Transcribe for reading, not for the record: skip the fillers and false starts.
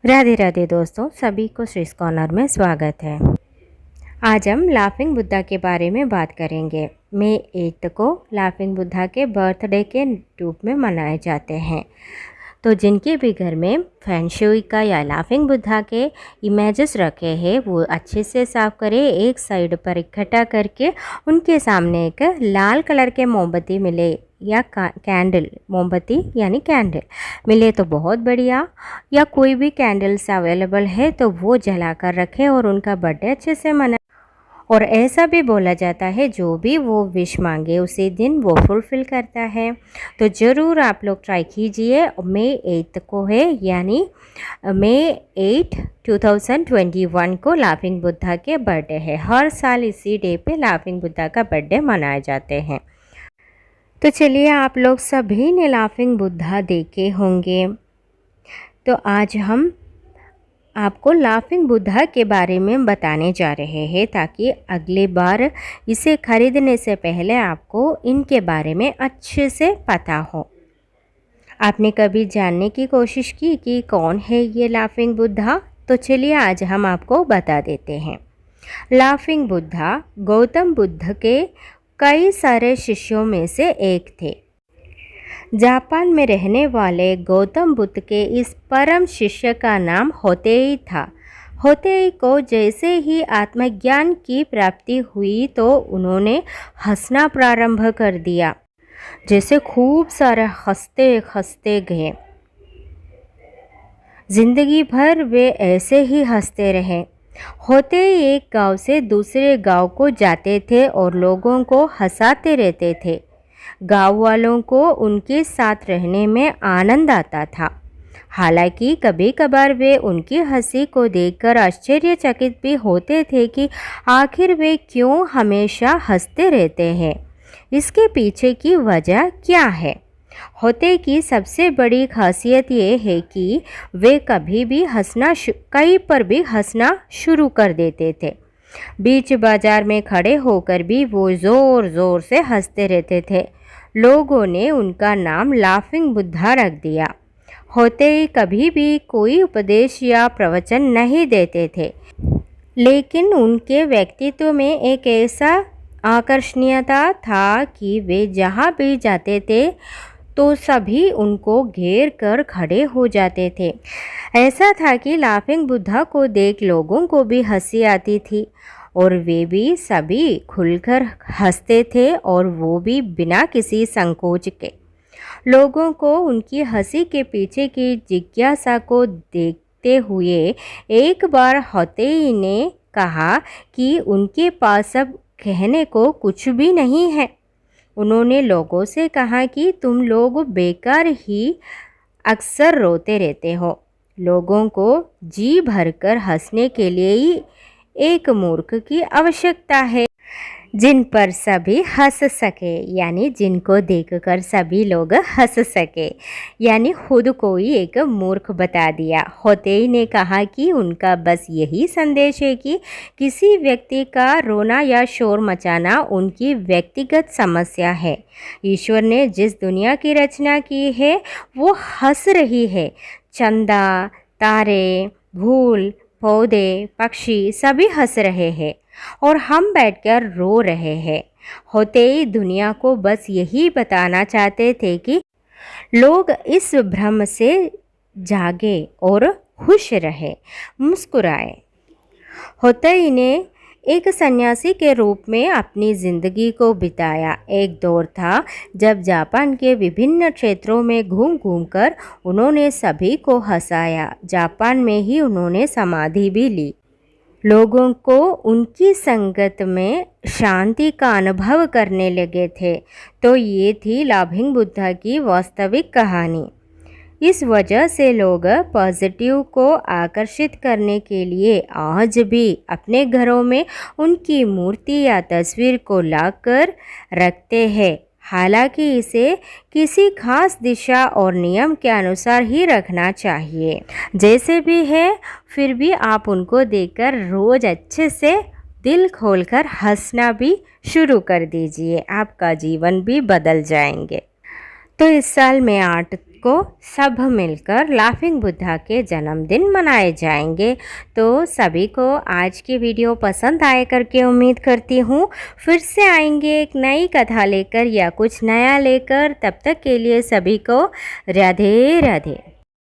राधे राधे दोस्तों, सभी को श्री कॉर्नर में स्वागत है। आज हम लाफिंग बुद्धा के बारे में बात करेंगे। मई 8 को लाफिंग बुद्धा के बर्थडे के रूप में मनाए जाते हैं। तो जिनके भी घर में फेंगशुई का या लाफिंग बुद्धा के इमेजेस रखे हैं वो अच्छे से साफ़ करें। एक साइड पर इकट्ठा करके उनके सामने एक लाल कलर के मोमबत्ती मिले या कैंडल, मोमबत्ती यानी कैंडल मिले तो बहुत बढ़िया, या कोई भी कैंडल्स अवेलेबल है तो वो जला कर रखें और उनका बर्थडे अच्छे से मनाएं। और ऐसा भी बोला जाता है जो भी वो विश मांगे उसी दिन वो फुलफ़िल करता है। तो ज़रूर आप लोग ट्राई कीजिए। मई 8 को है, यानी मई 8 2021 को लाफिंग बुद्धा के बर्थडे है। हर साल इसी डे पे लाफिंग बुद्धा का बर्थडे मनाए जाते हैं। तो चलिए, आप लोग सभी ने लाफिंग बुद्धा देखे होंगे, तो आज हम आपको लाफिंग बुद्धा के बारे में बताने जा रहे हैं ताकि अगले बार इसे खरीदने से पहले आपको इनके बारे में अच्छे से पता हो। आपने कभी जानने की कोशिश की कि कौन है ये लाफिंग बुद्धा? तो चलिए आज हम आपको बता देते हैं। लाफिंग बुद्धा गौतम बुद्ध के कई सारे शिष्यों में से एक थे। जापान में रहने वाले गौतम बुद्ध के इस परम शिष्य का नाम होतेई था। होतेई को जैसे ही आत्मज्ञान की प्राप्ति हुई तो उन्होंने हंसना प्रारंभ कर दिया, जैसे खूब सारे हंसते हंसते गए। जिंदगी भर वे ऐसे ही हंसते रहे। होतेई एक गांव से दूसरे गांव को जाते थे और लोगों को हंसाते रहते थे। गांव वालों को उनके साथ रहने में आनंद आता था। हालांकि कभी कभार वे उनकी हंसी को देखकर आश्चर्यचकित भी होते थे कि आखिर वे क्यों हमेशा हंसते रहते हैं, इसके पीछे की वजह क्या है। होते की सबसे बड़ी खासियत ये है कि वे कभी भी कहीं पर भी हंसना शुरू कर देते थे। बीच बाजार में खड़े होकर भी वो ज़ोर ज़ोर से हंसते रहते थे। लोगों ने उनका नाम लाफिंग बुद्धा रख दिया। होते ही कभी भी कोई उपदेश या प्रवचन नहीं देते थे, लेकिन उनके व्यक्तित्व में एक ऐसा आकर्षणीयता था कि वे जहाँ भी जाते थे तो सभी उनको घेर कर खड़े हो जाते थे। ऐसा था कि लाफिंग बुद्धा को देख लोगों को भी हंसी आती थी और वे भी सभी खुलकर हंसते थे, और वो भी बिना किसी संकोच के। लोगों को उनकी हंसी के पीछे की जिज्ञासा को देखते हुए एक बार होतेई ने कहा कि उनके पास अब कहने को कुछ भी नहीं है। उन्होंने लोगों से कहा कि तुम लोग बेकार ही अक्सर रोते रहते हो। लोगों को जी भरकर हंसने के लिए ही एक मूर्ख की आवश्यकता है, जिन पर सभी हंस सके, यानी जिनको देखकर सभी लोग हंस सके, यानी खुद को ही एक मूर्ख बता दिया। होतेई ने कहा कि उनका बस यही संदेश है कि किसी व्यक्ति का रोना या शोर मचाना उनकी व्यक्तिगत समस्या है। ईश्वर ने जिस दुनिया की रचना की है वो हंस रही है। चंदा, तारे, फूल, पौधे, पक्षी सभी हंस रहे हैं और हम बैठकर रो रहे हैं। होतेई दुनिया को बस यही बताना चाहते थे कि लोग इस भ्रम से जागे और खुश रहे, मुस्कुराए। होतेई ने एक सन्यासी के रूप में अपनी ज़िंदगी को बिताया। एक दौर था जब जापान के विभिन्न क्षेत्रों में घूम घूम कर उन्होंने सभी को हंसाया। जापान में ही उन्होंने समाधि भी ली। लोगों को उनकी संगत में शांति का अनुभव करने लगे थे। तो ये थी लाफिंग बुद्धा की वास्तविक कहानी। इस वजह से लोग पॉजिटिव को आकर्षित करने के लिए आज भी अपने घरों में उनकी मूर्ति या तस्वीर को लाकर रखते हैं। हालांकि इसे किसी खास दिशा और नियम के अनुसार ही रखना चाहिए। जैसे भी है, फिर भी आप उनको देखकर रोज़ अच्छे से दिल खोलकर हंसना भी शुरू कर दीजिए। आपका जीवन भी बदल जाएंगे। तो इस साल मई 8 को सब मिलकर लाफिंग बुद्धा के जन्मदिन मनाए जाएंगे। तो सभी को आज की वीडियो पसंद आए करके उम्मीद करती हूँ। फिर से आएंगे एक नई कथा लेकर या कुछ नया लेकर। तब तक के लिए सभी को राधे राधे।